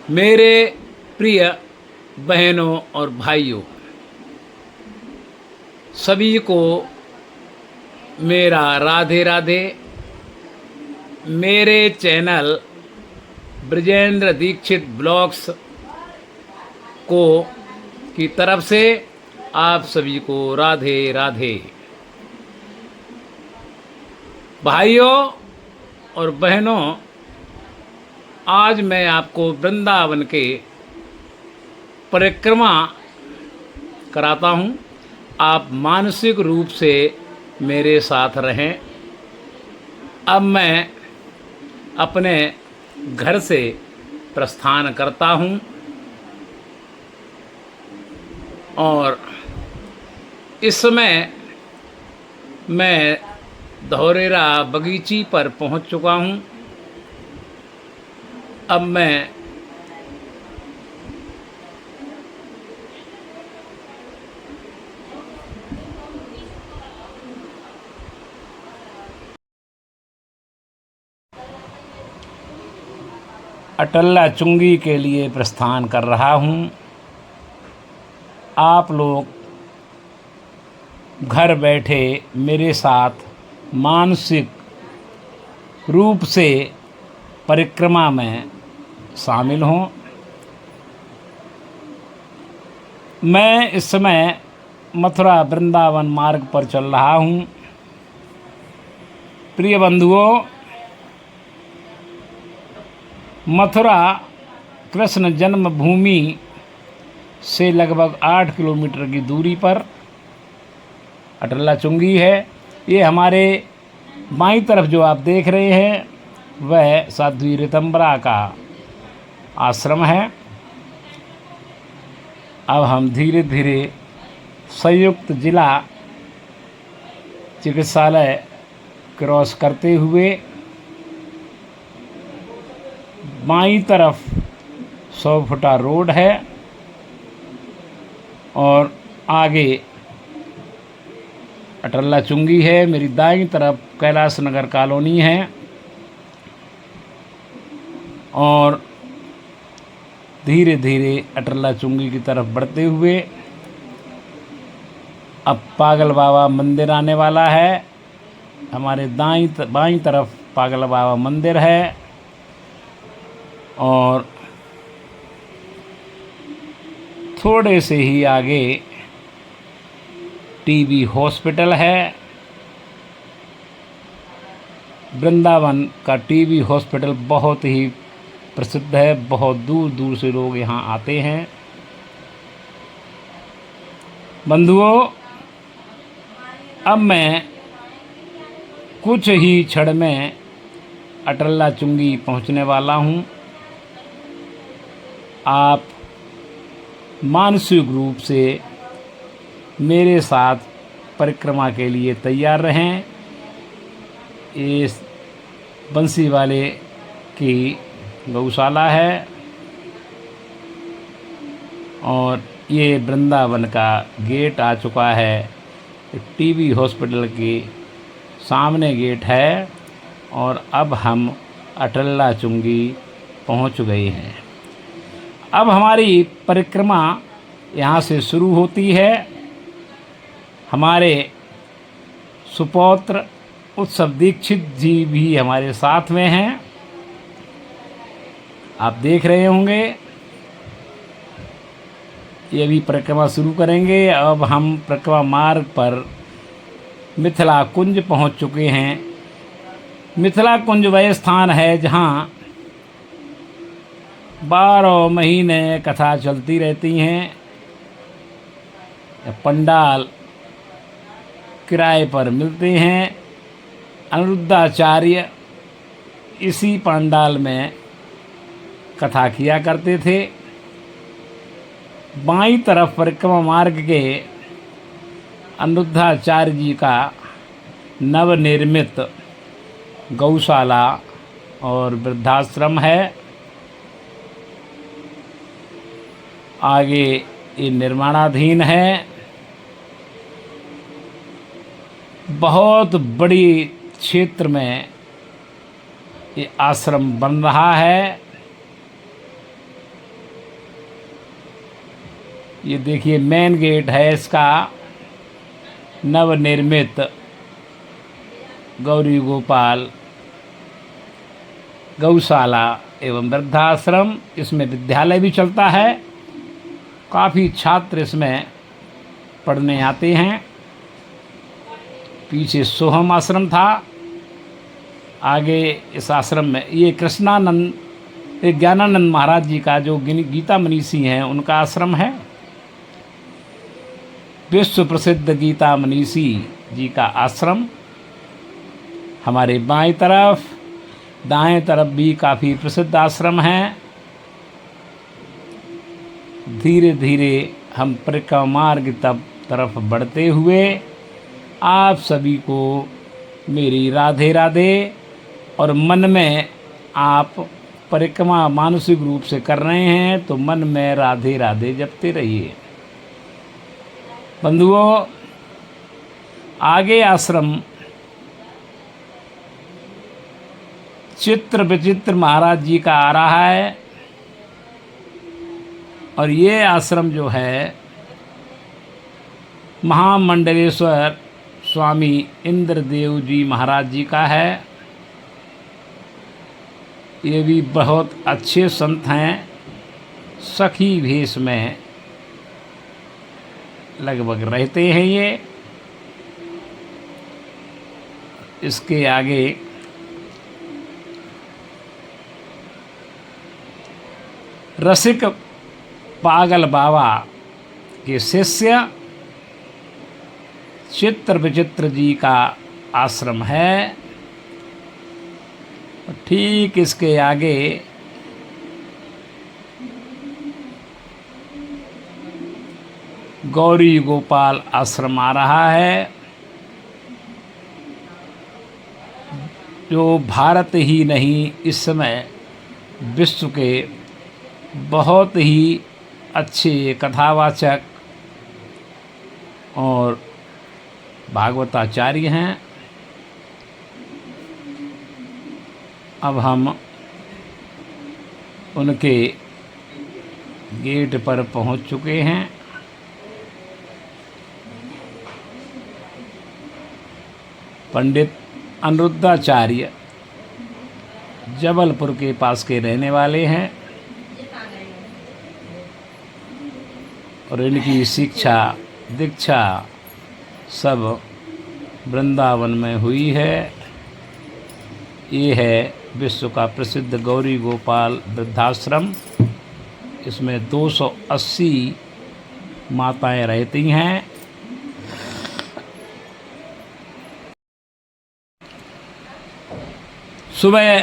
मेरे प्रिय बहनों और भाइयों, सभी को मेरा राधे राधे। मेरे चैनल ब्रजेंद्र दीक्षित ब्लॉग्स को की तरफ से आप सभी को राधे राधे। भाइयों और बहनों, आज मैं आपको वृंदावन के परिक्रमा कराता हूँ। आप मानसिक रूप से मेरे साथ रहें। अब मैं अपने घर से प्रस्थान करता हूँ और इस समय मैं धौरेरा बगीची पर पहुँच चुका हूँ। अब मैं अटल्ला चुंगी के लिए प्रस्थान कर रहा हूँ। आप लोग घर बैठे मेरे साथ मानसिक रूप से परिक्रमा में शामिल हों। मैं इस समय मथुरा वृंदावन मार्ग पर चल रहा हूँ। प्रिय बंधुओं, मथुरा कृष्ण जन्मभूमि से लगभग 8 किलोमीटर की दूरी पर अटल्ला चुंगी है। ये हमारे बाईं तरफ जो आप देख रहे हैं वह साध्वी ऋतंबरा का आश्रम है। अब हम धीरे धीरे संयुक्त जिला चिकित्सालय क्रॉस करते हुए बाईं तरफ 100 फुटा रोड है और आगे अटल्ला चुंगी है। मेरी दाईं तरफ कैलाश नगर कॉलोनी है और धीरे धीरे अटल्ला चुंगी की तरफ बढ़ते हुए अब पागल बाबा मंदिर आने वाला है। हमारे बाईं तरफ पागल बाबा मंदिर है और थोड़े से ही आगे टीबी हॉस्पिटल है। वृंदावन का टीबी हॉस्पिटल बहुत ही प्रसिद्ध है। बहुत दूर दूर से लोग यहाँ आते हैं। बंधुओं, अब मैं कुछ ही क्षण में अटल्ला चुंगी पहुँचने वाला हूँ। आप मानसिक रूप से मेरे साथ परिक्रमा के लिए तैयार रहें। इस बंसी वाले की गौशाला है और ये वृंदावन का गेट आ चुका है। टीबी हॉस्पिटल के सामने गेट है और अब हम अटल्ला चुंगी पहुंच गए हैं। अब हमारी परिक्रमा यहाँ से शुरू होती है। हमारे सुपौत्र उत्सव दीक्षित जी भी हमारे साथ में हैं। आप देख रहे होंगे ये भी परिक्रमा शुरू करेंगे। अब हम परिक्रमा मार्ग पर मिथिला कुंज पहुंच चुके हैं। मिथिला कुंज वह स्थान है जहां 12 महीने कथा चलती रहती हैं। पंडाल किराए पर मिलते हैं। अनिरुद्धाचार्य इसी पंडाल में कथा किया करते थे। बाईं तरफ परिक्रमा मार्ग के अनिरुद्धाचार्य जी का नवनिर्मित गौशाला और वृद्धाश्रम है। आगे ये निर्माणाधीन है। बहुत बड़ी क्षेत्र में ये आश्रम बन रहा है। ये देखिए मेन गेट है इसका, नवनिर्मित गौरी गोपाल गौशाला एवं वृद्धाश्रम। इसमें विद्यालय भी चलता है, काफ़ी छात्र इसमें पढ़ने आते हैं। पीछे सोहम आश्रम था, आगे इस आश्रम में ये कृष्णानंद ज्ञानानंद महाराज जी का जो गीता मनीषी हैं उनका आश्रम है। विश्व प्रसिद्ध गीता मनीषी जी का आश्रम हमारे बाएं तरफ, दाएं तरफ भी काफ़ी प्रसिद्ध आश्रम हैं। धीरे धीरे हम परिक्रमा मार्ग तरफ बढ़ते हुए आप सभी को मेरी राधे राधे। और मन में आप परिक्रमा मानसिक रूप से कर रहे हैं तो मन में राधे राधे जपते रहिए। बंधुओं, आगे आश्रम चित्र विचित्र महाराज जी का आ रहा है और ये आश्रम जो है महामंडलेश्वर स्वामी इंद्रदेव जी महाराज जी का है। ये भी बहुत अच्छे संत हैं, सखी भेष में लगभग रहते हैं ये। इसके आगे रसिक पागल बाबा के शिष्य चित्र विचित्र जी का आश्रम है। ठीक इसके आगे गौरी गोपाल आश्रम आ रहा है, जो भारत ही नहीं इस समय विश्व के बहुत ही अच्छे कथावाचक और भागवताचार्य हैं। अब हम उनके गेट पर पहुंच चुके हैं। पंडित अनिरुद्धाचार्य जबलपुर के पास के रहने वाले हैं और इनकी शिक्षा दीक्षा सब वृंदावन में हुई है। ये है विश्व का प्रसिद्ध गौरी गोपाल वृद्धाश्रम। इसमें 280 माताएं रहती हैं। सुबह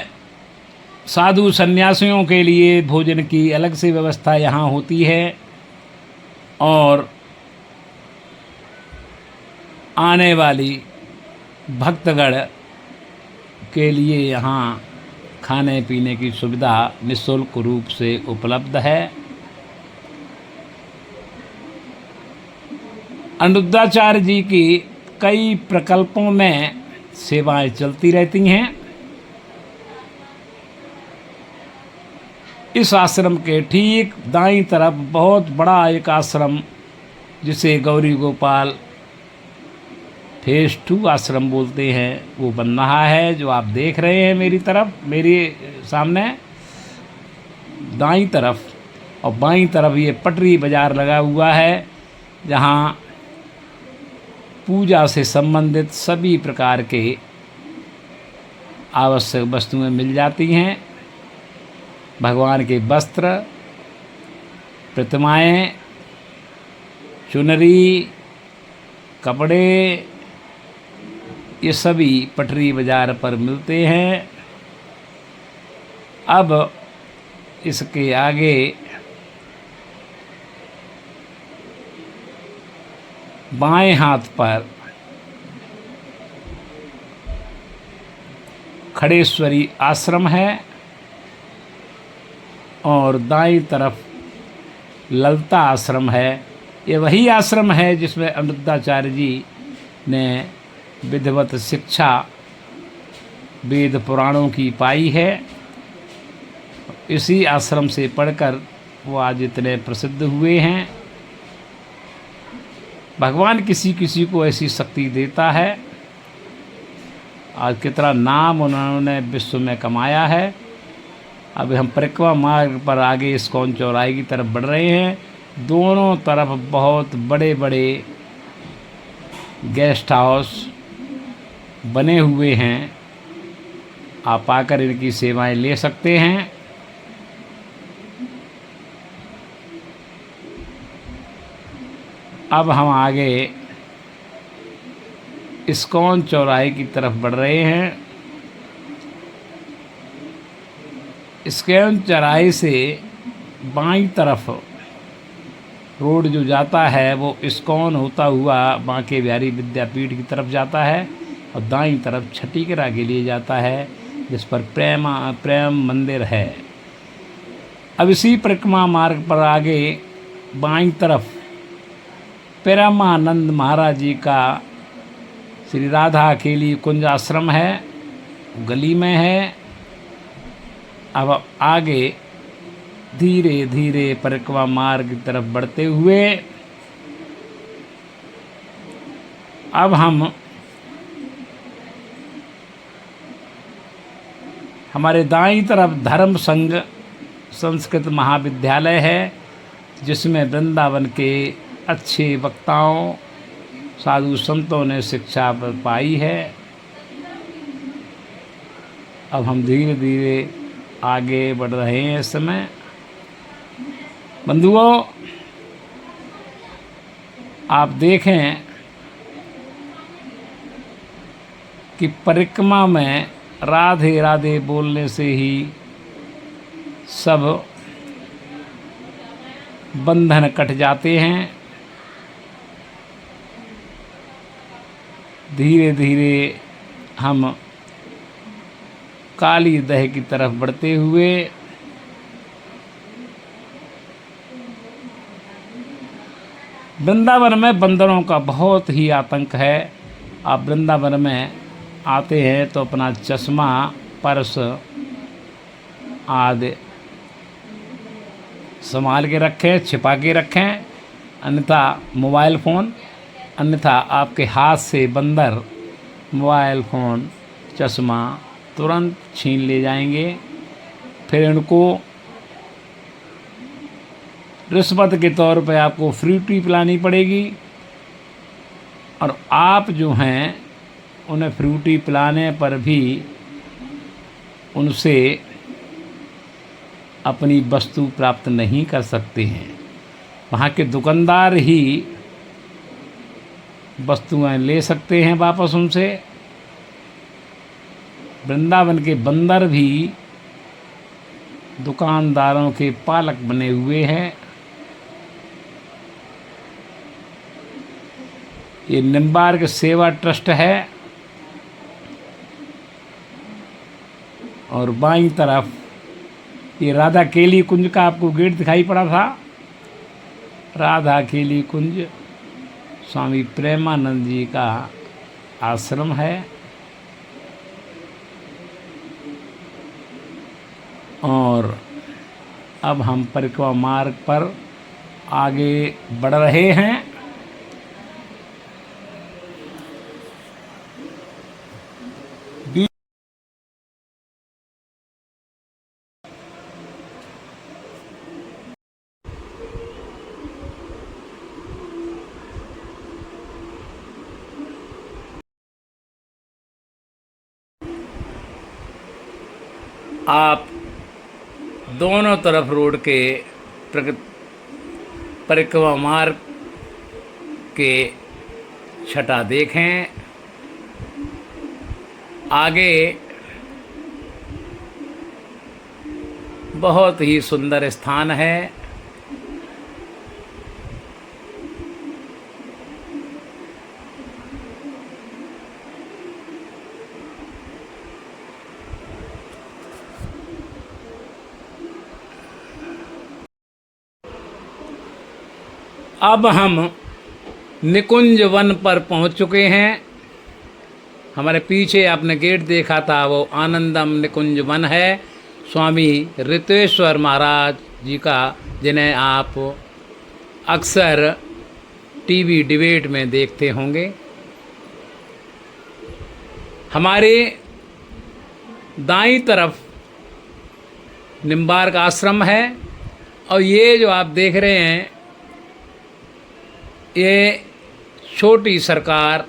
साधु सन्यासियों के लिए भोजन की अलग से व्यवस्था यहाँ होती है और आने वाली भक्तगण के लिए यहाँ खाने पीने की सुविधा निःशुल्क रूप से उपलब्ध है। अनिरुद्धाचार्य जी की कई प्रकल्पों में सेवाएं चलती रहती हैं। इस आश्रम के ठीक दाईं तरफ बहुत बड़ा एक आश्रम जिसे गौरी गोपाल फेज 2 आश्रम बोलते हैं, वो बन रहा है, जो आप देख रहे हैं मेरी तरफ, मेरे सामने दाईं तरफ। और बाईं तरफ ये पटरी बाज़ार लगा हुआ है, जहाँ पूजा से संबंधित सभी प्रकार के आवश्यक वस्तुएं मिल जाती हैं। भगवान के वस्त्र, प्रतिमाएं, चुनरी, कपड़े, ये सभी पटरी बाज़ार पर मिलते हैं। अब इसके आगे बाएं हाथ पर खड़ेश्वरी आश्रम है और दाईं तरफ ललता आश्रम है। ये वही आश्रम है जिसमें अनिरुद्धाचार्य जी ने विधिवत शिक्षा वेद पुराणों की पाई है। इसी आश्रम से पढ़कर वो आज इतने प्रसिद्ध हुए हैं। भगवान किसी किसी को ऐसी शक्ति देता है। आज कितना नाम उन्होंने विश्व में कमाया है। अब हम परिक्रमा मार्ग पर आगे इस्कॉन चौराहे की तरफ बढ़ रहे हैं। दोनों तरफ बहुत बड़े बड़े गेस्ट हाउस बने हुए हैं। आप आकर इनकी सेवाएं ले सकते हैं। अब हम आगे इस्कॉन चौराहे की तरफ बढ़ रहे हैं। इस्कॉन चौराहे से बाईं तरफ रोड जो जाता है वो इस्कॉन होता हुआ बांके बिहारी विद्यापीठ की तरफ जाता है और दाईं तरफ छठीकरा के लिए जाता है, जिस पर प्रेम मंदिर है। अब इसी परिक्रमा मार्ग पर आगे बाईं तरफ प्रेमानंद महाराज जी का श्री राधा अकेली कुंज आश्रम है, गली में है। अब आगे धीरे धीरे परिक्रमा मार्ग की तरफ बढ़ते हुए अब हम हमारे दाईं तरफ धर्म संघ संस्कृत महाविद्यालय है, जिसमें वृंदावन के अच्छे वक्ताओं साधु संतों ने शिक्षा पाई है। अब हम धीरे धीरे आगे बढ़ रहे हैं। इस समय बंधुओं, आप देखें कि परिक्रमा में राधे राधे बोलने से ही सब बंधन कट जाते हैं। धीरे धीरे हम काली दह की तरफ बढ़ते हुए वृंदावन में बंदरों का बहुत ही आतंक है। आप वृंदावन में आते हैं तो अपना चश्मा, पर्स आदि संभाल के रखें, छिपा के रखें, अन्यथा मोबाइल फ़ोन, अन्यथा आपके हाथ से बंदर मोबाइल फ़ोन, चश्मा तुरंत छीन ले जाएंगे। फिर इनको रिश्वत के तौर पे आपको फ्रूटी पिलानी पड़ेगी और आप जो हैं उन्हें फ्रूटी पिलाने पर भी उनसे अपनी वस्तु प्राप्त नहीं कर सकते हैं। वहाँ के दुकानदार ही वस्तुएं ले सकते हैं वापस उनसे। वृंदावन के बंदर भी दुकानदारों के पालक बने हुए हैं। ये निम्बार्क सेवा ट्रस्ट है और बाईं तरफ ये राधा केली कुंज का आपको गेट दिखाई पड़ा था। राधा केली कुंज स्वामी प्रेमानंद जी का आश्रम है और अब हम परिक्रमा मार्ग पर आगे बढ़ रहे हैं। आप दोनों तरफ रोड के परिक्रमा मार्ग के छटा देखें। आगे बहुत ही सुंदर स्थान है। अब हम निकुंज वन पर पहुंच चुके हैं। हमारे पीछे आपने गेट देखा था, वो आनंदम निकुंज वन है, स्वामी ऋतेश्वर महाराज जी का, जिन्हें आप अक्सर टीवी डिबेट में देखते होंगे। हमारे दाईं तरफ निम्बार्क आश्रम है और ये जो आप देख रहे हैं ये छोटी सरकार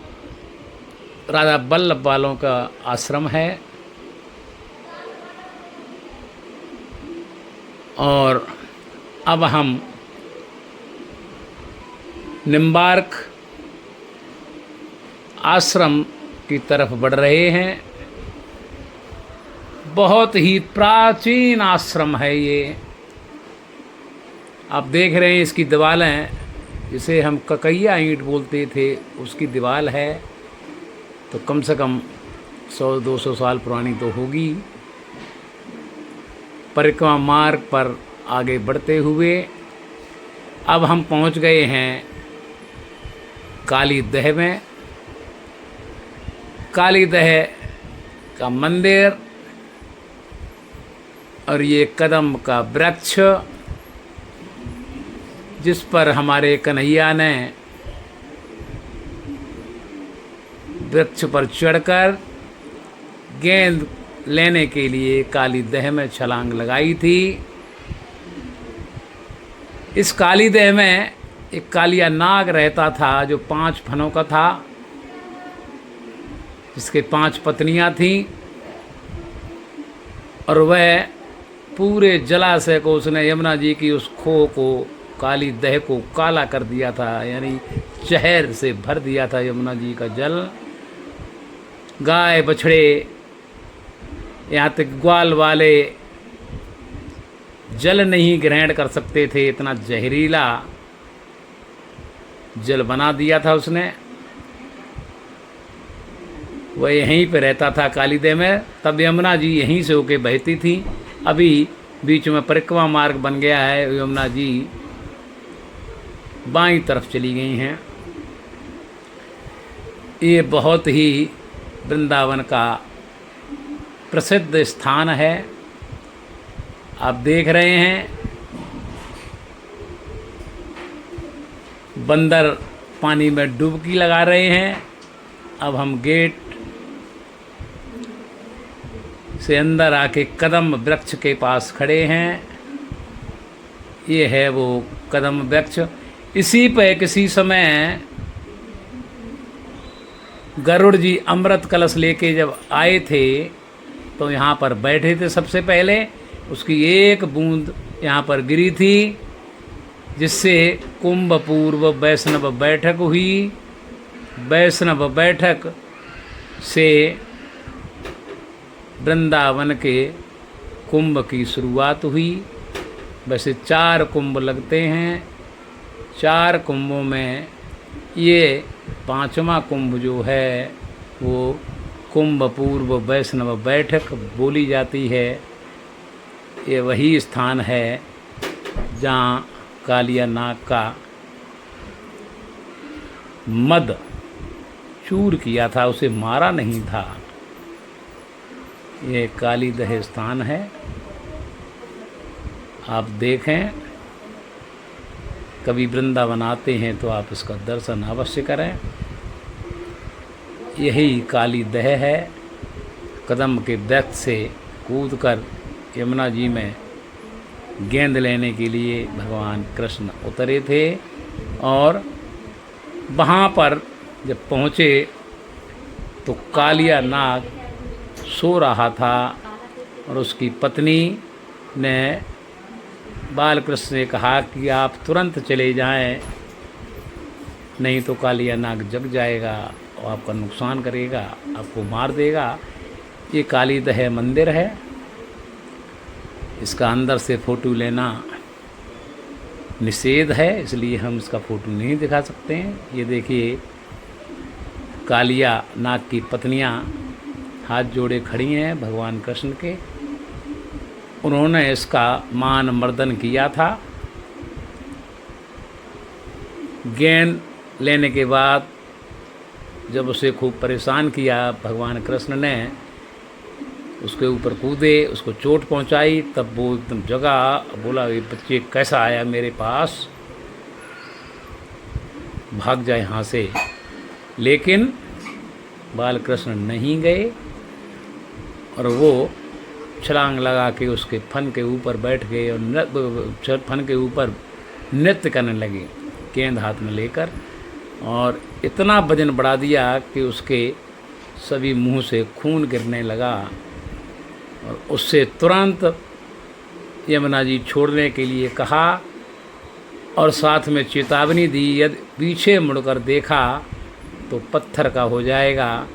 राजा वल्लभ वालों का आश्रम है। और अब हम निम्बार्क आश्रम की तरफ बढ़ रहे हैं। बहुत ही प्राचीन आश्रम है ये। आप देख रहे हैं इसकी दीवारें, जिसे हम ककैया ईंट बोलते थे, उसकी दीवार है, तो कम से कम 100-200 साल पुरानी तो होगी। परिक्रमा मार्ग पर आगे बढ़ते हुए अब हम पहुंच गए हैं काली दह में। काली दह का मंदिर और ये कदम का वृक्ष जिस पर हमारे कन्हैया ने वृक्ष पर चढ़कर गेंद लेने के लिए काली दह में छलांग लगाई थी। इस काली दह में एक कालिया नाग रहता था जो 5 फनों का था, जिसके 5 पत्नियां थीं, और वह पूरे जलाशय को, उसने यमुना जी की उस खो को, काली दह को काला कर दिया था, यानी जहर से भर दिया था यमुना जी का जल। गाय बछड़े, यहाँ तक ग्वाल वाले जल नहीं ग्रहण कर सकते थे, इतना जहरीला जल बना दिया था उसने। वह यहीं पे रहता था काली दह में। तब यमुना जी यहीं से होके बहती थी। अभी बीच में परिक्रमा मार्ग बन गया है, यमुना जी बाईं तरफ चली गई हैं। ये बहुत ही वृंदावन का प्रसिद्ध स्थान है। आप देख रहे हैं बंदर पानी में डुबकी लगा रहे हैं। अब हम गेट से अंदर आके कदम वृक्ष के पास खड़े हैं। ये है वो कदम वृक्ष। इसी पे किसी समय गरुड़ जी अमृत कलश लेके जब आए थे तो यहाँ पर बैठे थे सबसे पहले। उसकी एक बूंद यहाँ पर गिरी थी, जिससे कुंभ पूर्व वैष्णव बैठक हुई। वैष्णव बैठक से वृंदावन के कुंभ की शुरुआत हुई। वैसे 4 कुंभ लगते हैं। 4 कुंभों में ये 5वां कुंभ जो है वो कुंभ पूर्व वैष्णव बैठक बोली जाती है। ये वही स्थान है जहाँ कालिया नाग का मद चूर किया था, उसे मारा नहीं था। ये काली दह स्थान है। आप देखें, कभी वृंदावन आते हैं तो आप इसका दर्शन अवश्य करें। यही काली दह है। कदम के वृक्ष से कूदकर यमुना जी में गेंद लेने के लिए भगवान कृष्ण उतरे थे, और वहाँ पर जब पहुँचे तो कालिया नाग सो रहा था, और उसकी पत्नी ने बालकृष्ण से कहा कि आप तुरंत चले जाएं, नहीं तो कालिया नाग जग जाएगा और आपका नुकसान करेगा, आपको मार देगा। ये काली दह मंदिर है। इसका अंदर से फ़ोटो लेना निषेध है, इसलिए हम इसका फ़ोटो नहीं दिखा सकते हैं। ये देखिए, कालिया नाग की पत्नियां हाथ जोड़े खड़ी हैं भगवान कृष्ण के। उन्होंने इसका मान मर्दन किया था। गेंद लेने के बाद जब उसे खूब परेशान किया भगवान कृष्ण ने, उसके ऊपर कूदे, उसको चोट पहुंचाई, तब वो एकदम जगा, बोला ये बच्चे कैसा आया मेरे पास। भाग जाए यहाँ से, लेकिन बालकृष्ण नहीं गए और वो छलांग लगा के उसके फन के ऊपर बैठ गए और फन के ऊपर नृत्य करने लगे गेंद हाथ में लेकर, और इतना वजन बढ़ा दिया कि उसके सभी मुंह से खून गिरने लगा। और उससे तुरंत यमुना जी छोड़ने के लिए कहा और साथ में चेतावनी दी, यदि पीछे मुड़कर देखा तो पत्थर का हो जाएगा।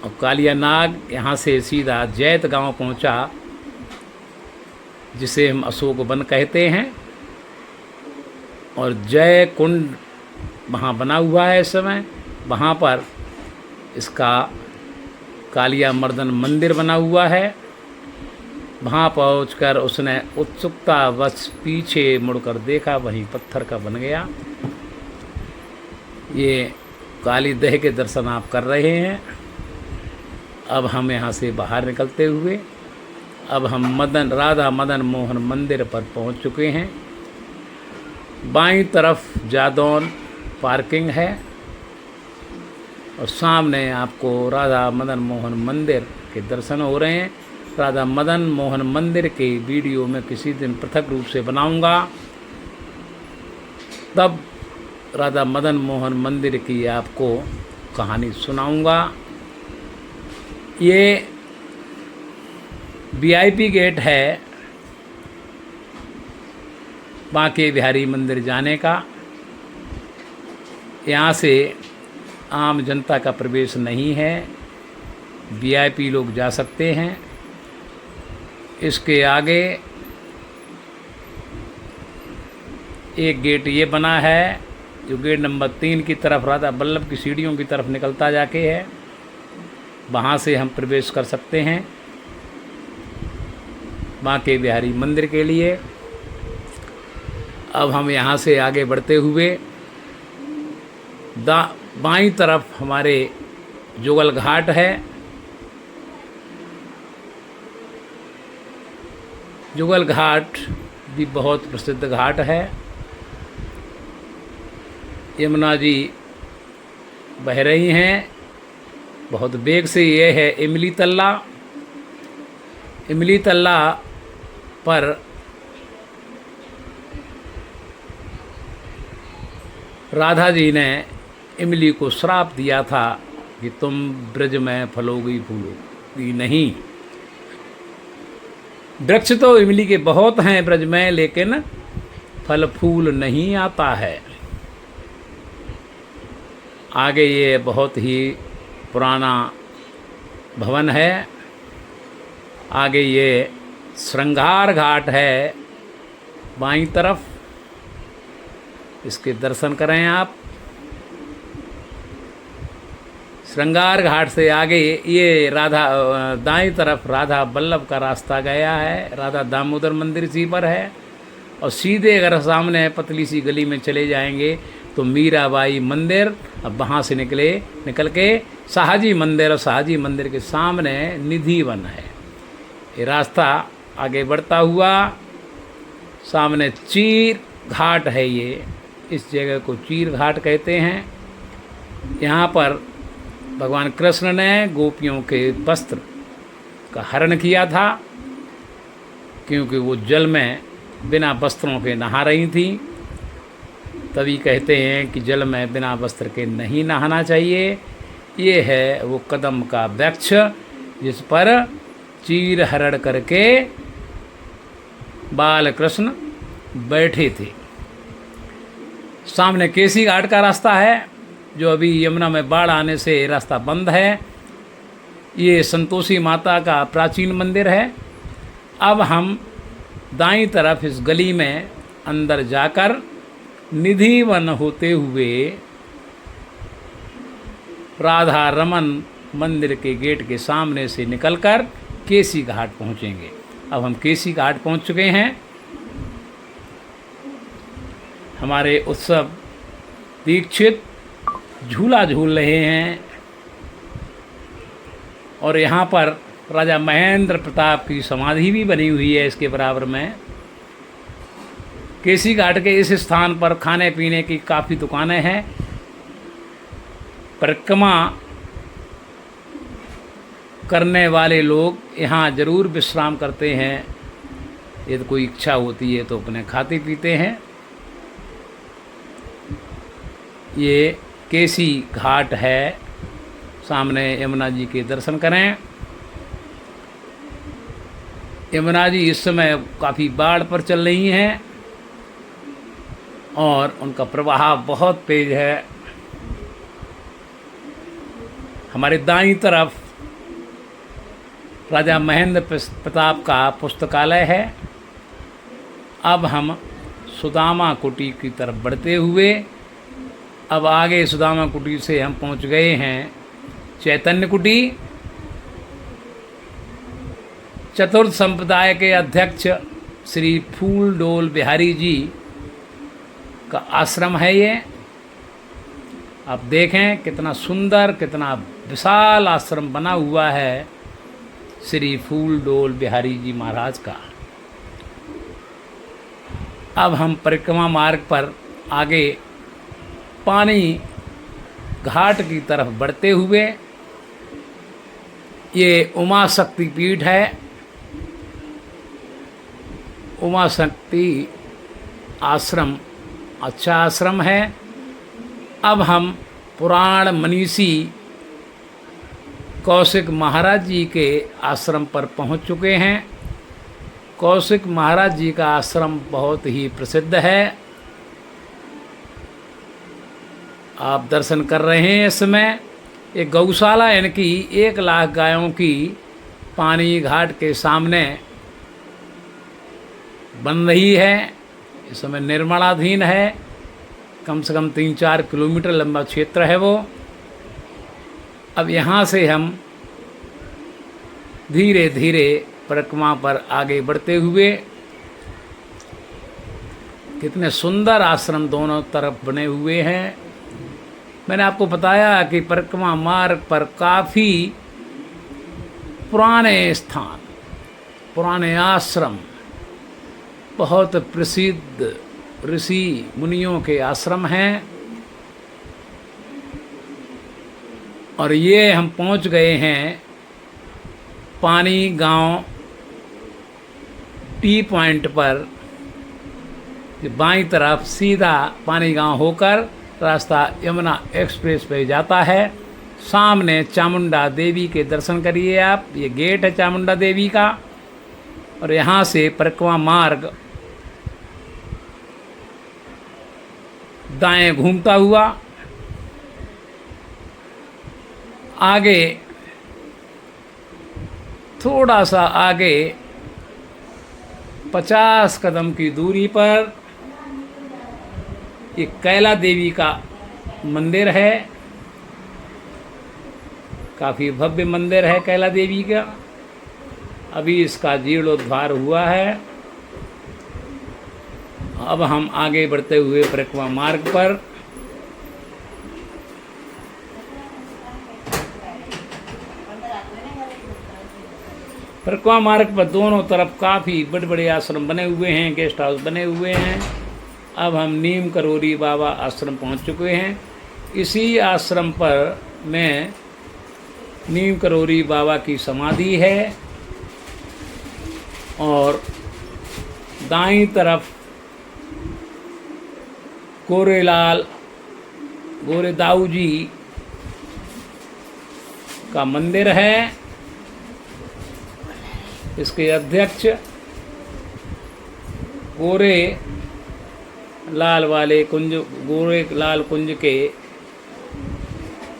और कालिया नाग यहाँ से सीधा जैत गांव पहुँचा, जिसे हम अशोक वन कहते हैं, और जय कुंड वहाँ बना हुआ है इस समय। वहाँ पर इसका कालिया मर्दन मंदिर बना हुआ है। वहाँ पहुंचकर उसने उत्सुकतावश पीछे मुड़कर देखा, वहीं पत्थर का बन गया। ये काली देह के दर्शन आप कर रहे हैं। अब हम यहाँ से बाहर निकलते हुए अब हम राधा मदन मोहन मंदिर पर पहुँच चुके हैं। बाईं तरफ जादौन पार्किंग है और सामने आपको राधा मदन मोहन मंदिर के दर्शन हो रहे हैं। राधा मदन मोहन मंदिर के वीडियो में किसी दिन पृथक रूप से बनाऊंगा, तब राधा मदन मोहन मंदिर की आपको कहानी सुनाऊंगा। ये वीआईपी गेट है बांके बिहारी मंदिर जाने का। यहाँ से आम जनता का प्रवेश नहीं है, वीआईपी लोग जा सकते हैं। इसके आगे एक गेट ये बना है जो गेट नंबर 3 की तरफ राधा वल्लभ की सीढ़ियों की तरफ निकलता जाके है, वहाँ से हम प्रवेश कर सकते हैं बांके बिहारी मंदिर के लिए। अब हम यहाँ से आगे बढ़ते हुए बाईं तरफ हमारे जुगल घाट है। जुगल घाट भी बहुत प्रसिद्ध घाट है। यमुना जी बह रही हैं बहुत वेग से। ये है इमली तल्ला। इमली तल्ला पर राधा जी ने इमली को श्राप दिया था कि तुम ब्रज में फलोगी फूलोगी नहीं। वृक्ष तो इमली के बहुत हैं ब्रज में, लेकिन फल फूल नहीं आता है। आगे ये बहुत ही पुराना भवन है। आगे ये श्रृंगार घाट है बाईं तरफ, इसके दर्शन करें आप। श्रृंगार घाट से आगे ये राधा दाईं तरफ राधा वल्लभ का रास्ता गया है। राधा दामोदर मंदिर इसी पर है। और सीधे अगर सामने पतली सी गली में चले जाएंगे तो मीराबाई मंदिर। अब वहाँ से निकल के शाहजी मंदिर, और शाहजी मंदिर के सामने निधि वन है। ये रास्ता आगे बढ़ता हुआ सामने चीर घाट है। ये इस जगह को चीर घाट कहते हैं। यहाँ पर भगवान कृष्ण ने गोपियों के वस्त्र का हरण किया था, क्योंकि वो जल में बिना वस्त्रों के नहा रही थी। तभी कहते हैं कि जल में बिना वस्त्र के नहीं नहाना चाहिए। ये है वो कदम का वृक्ष जिस पर चीर हरण करके बाल कृष्ण बैठे थे। सामने केसी घाट का रास्ता है, जो अभी यमुना में बाढ़ आने से रास्ता बंद है। ये संतोषी माता का प्राचीन मंदिर है। अब हम दाईं तरफ इस गली में अंदर जाकर निधि वन होते हुए राधा रमन मंदिर के गेट के सामने से निकलकर केसी घाट पहुँचेंगे। अब हम केसी घाट पहुँच चुके हैं। हमारे उत्सव दीक्षित झूला झूल रहे हैं और यहाँ पर राजा महेंद्र प्रताप की समाधि भी बनी हुई है इसके बराबर में। केसी घाट के इस स्थान पर खाने पीने की काफ़ी दुकानें हैं। परिक्रमा करने वाले लोग यहाँ ज़रूर विश्राम करते हैं। यदि कोई इच्छा होती है तो अपने खाते पीते हैं। ये केसी घाट है, सामने यमुना जी के दर्शन करें। यमुना जी इस समय काफ़ी बाढ़ पर चल रही हैं और उनका प्रवाह बहुत तेज है। हमारे दाईं तरफ राजा महेंद्र प्रताप का पुस्तकालय है। अब हम सुदामा कुटी की तरफ बढ़ते हुए अब आगे सुदामा कुटी से हम पहुंच गए हैं चैतन्य कुटी। चतुर्थ संप्रदाय के अध्यक्ष श्री फूलडोल बिहारी जी का आश्रम है ये। आप देखें कितना सुंदर, कितना विशाल आश्रम बना हुआ है श्री फूलडोल बिहारी जी महाराज का। अब हम परिक्रमा मार्ग पर आगे पानी घाट की तरफ बढ़ते हुए, ये उमा शक्ति पीठ है। उमा शक्ति आश्रम अच्छा आश्रम है। अब हम पुराण मनीषी कौशिक महाराज जी के आश्रम पर पहुंच चुके हैं। कौशिक महाराज जी का आश्रम बहुत ही प्रसिद्ध है। आप दर्शन कर रहे हैं इस समय। एक गौशाला इनकी 1 लाख गायों की पानी घाट के सामने बन रही है। इस समय निर्माणाधीन है। कम से कम 3-4 किलोमीटर लंबा क्षेत्र है वो। अब यहाँ से हम धीरे धीरे परिक्रमा पर आगे बढ़ते हुए, कितने सुंदर आश्रम दोनों तरफ बने हुए हैं। मैंने आपको बताया कि परिक्रमा मार्ग पर काफ़ी पुराने स्थान, पुराने आश्रम, बहुत प्रसिद्ध ऋषि मुनियों के आश्रम हैं। और ये हम पहुंच गए हैं पानी गांव टी पॉइंट पर। बाईं तरफ सीधा पानी गांव होकर रास्ता यमुना एक्सप्रेस पे जाता है। सामने चामुंडा देवी के दर्शन करिए आप। ये गेट है चामुंडा देवी का। और यहाँ से परिक्रमा मार्ग दाएं घूमता हुआ आगे, थोड़ा सा आगे 50 कदम की दूरी पर एक कैला देवी का मंदिर है। काफ़ी भव्य मंदिर है कैला देवी का। अभी इसका जीर्णोद्धार हुआ है। अब हम आगे बढ़ते हुए परिक्रमा मार्ग पर परिक्रमा मार्ग पर दोनों तरफ काफ़ी बड़े बड़े आश्रम बने हुए हैं, गेस्ट हाउस बने हुए हैं। अब हम नीम करोरी बाबा आश्रम पहुंच चुके हैं। इसी आश्रम पर में नीम करोरी बाबा की समाधि है। और दाईं तरफ गोरे दाऊ जी का मंदिर है। इसके अध्यक्ष गोरे लाल कुंज के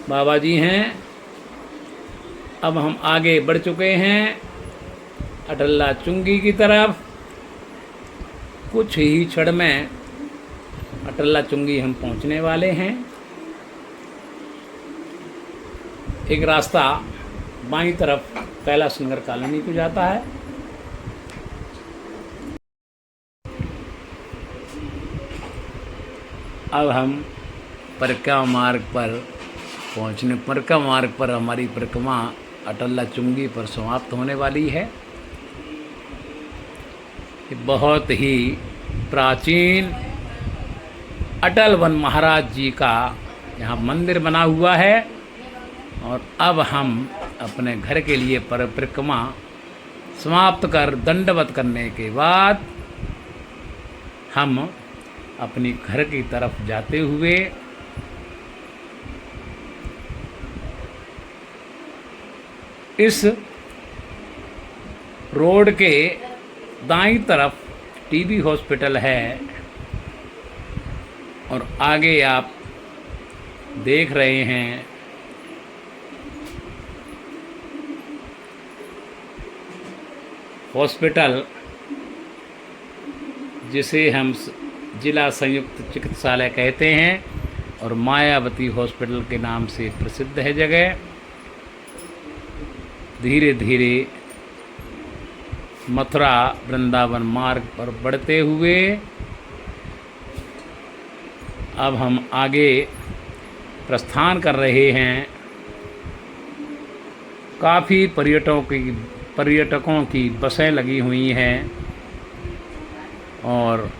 बाबा जी हैं। अब हम आगे बढ़ चुके हैं अटल्ला चुंगी की तरफ। कुछ ही क्षण में अटल्ला चुंगी हम पहुंचने वाले हैं। एक रास्ता बाईं तरफ कैलाश नगर कॉलोनी को जाता है। अब हम परिक्रमा मार्ग पर हमारी परिक्रमा अटल्ला चुंगी पर समाप्त होने वाली है। बहुत ही प्राचीन अटल वन महाराज जी का यहाँ मंदिर बना हुआ है। और अब हम अपने घर के लिए परिक्रमा समाप्त कर दंडवत करने के बाद हम अपनी घर की तरफ जाते हुए इस रोड के दाईं तरफ टीबी हॉस्पिटल है और आगे आप देख रहे हैं हॉस्पिटल, जिसे हम जिला संयुक्त चिकित्सालय कहते हैं और मायावती हॉस्पिटल के नाम से प्रसिद्ध है जगह। धीरे धीरे मथुरा वृंदावन मार्ग पर बढ़ते हुए अब हम आगे प्रस्थान कर रहे हैं। काफ़ी पर्यटकों की बसें लगी हुई हैं और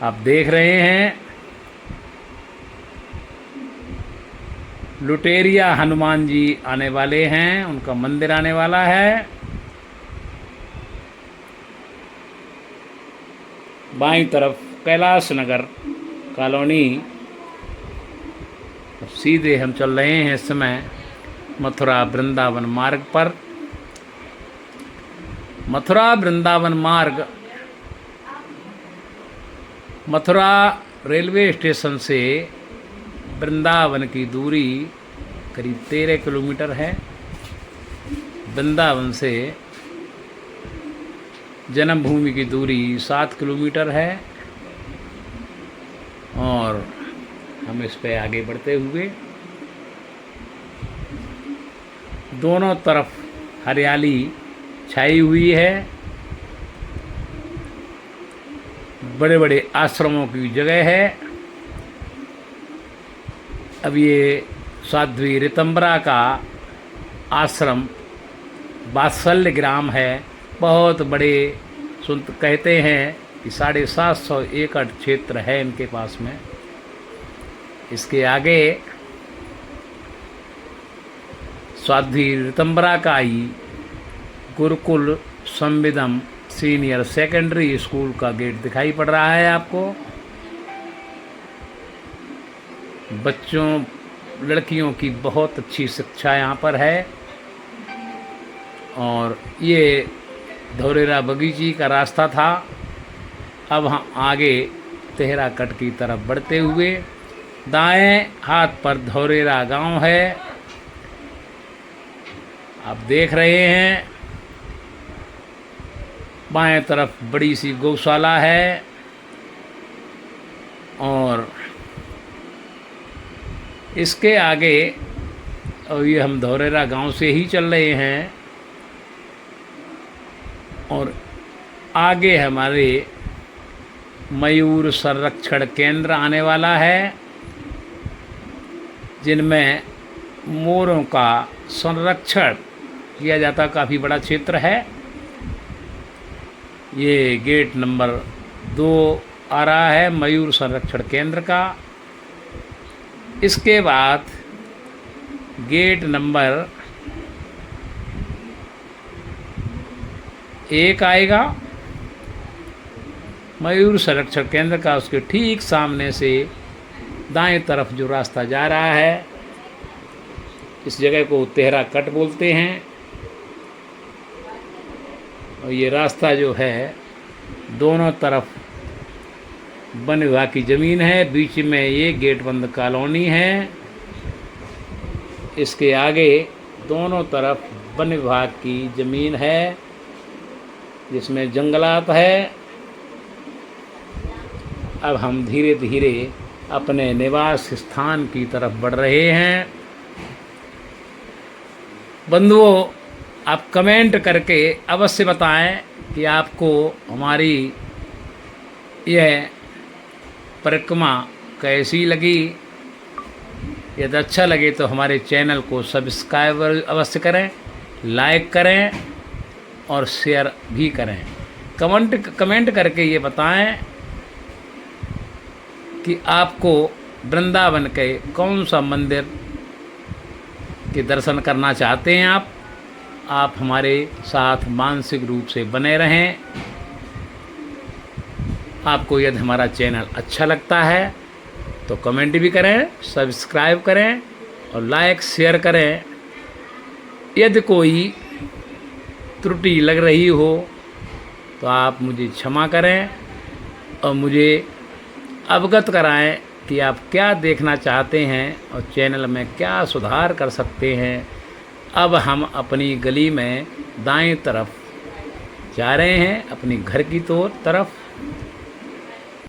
आप देख रहे हैं लुटेरिया हनुमान जी आने वाले हैं, उनका मंदिर आने वाला है। बाईं तरफ कैलाश नगर कॉलोनी। अब सीधे हम चल रहे हैं इस समय मथुरा वृंदावन मार्ग पर। मथुरा वृंदावन मार्ग मथुरा रेलवे स्टेशन से वृंदावन की दूरी करीब 13 किलोमीटर है। वृंदावन से जन्मभूमि की दूरी 7 किलोमीटर है और हम इस पे आगे बढ़ते हुए दोनों तरफ हरियाली छाई हुई है। बड़े बड़े आश्रमों की जगह है। अब ये साध्वी ऋतंबरा का आश्रम वात्सल्य ग्राम है। बहुत बड़े कहते हैं कि 750 एकड़ क्षेत्र है इनके पास में। इसके आगे साध्वी ऋतंबरा का ही गुरुकुल संविदम सीनियर सेकेंडरी स्कूल का गेट दिखाई पड़ रहा है आपको। बच्चों लड़कियों की बहुत अच्छी शिक्षा यहाँ पर है। और ये धौरेरा बगीची का रास्ता था। अब हम आगे तेहरा कट की तरफ बढ़ते हुए दाएं हाथ पर धौरेरा गांव है, आप देख रहे हैं। बाएं तरफ बड़ी सी गौशाला है और इसके आगे, और ये हम धौरेरा गांव से ही चल रहे हैं और आगे हमारे मयूर संरक्षण केंद्र आने वाला है, जिनमें मोरों का संरक्षण किया जाता काफ़ी बड़ा क्षेत्र है। ये गेट नंबर 2 आ रहा है मयूर संरक्षण केंद्र का। इसके बाद गेट नंबर 1 आएगा मयूर संरक्षण केंद्र का। उसके ठीक सामने से दाएं तरफ जो रास्ता जा रहा है, इस जगह को तेहरा कट बोलते हैं। और ये रास्ता जो है दोनों तरफ वन विभाग की ज़मीन है, बीच में ये गेट बंद कॉलोनी है। इसके आगे दोनों तरफ वन विभाग की ज़मीन है जिसमें जंगलात है। अब हम धीरे धीरे अपने निवास स्थान की तरफ बढ़ रहे हैं। बंधुओं, आप कमेंट करके अवश्य बताएं कि आपको हमारी यह परिक्रमा कैसी लगी। यदि अच्छा लगे तो हमारे चैनल को सब्सक्राइब अवश्य करें, लाइक करें और शेयर भी करें। कमेंट करके ये बताएं कि आपको वृंदावन के कौन सा मंदिर के दर्शन करना चाहते हैं आप हमारे साथ मानसिक रूप से बने रहें। आपको यदि हमारा चैनल अच्छा लगता है तो कमेंट भी करें, सब्सक्राइब करें और लाइक शेयर करें। यदि कोई त्रुटि लग रही हो तो आप मुझे क्षमा करें और मुझे अवगत कराएं कि आप क्या देखना चाहते हैं और चैनल में क्या सुधार कर सकते हैं। अब हम अपनी गली में दाएं तरफ जा रहे हैं, अपनी घर की तरफ।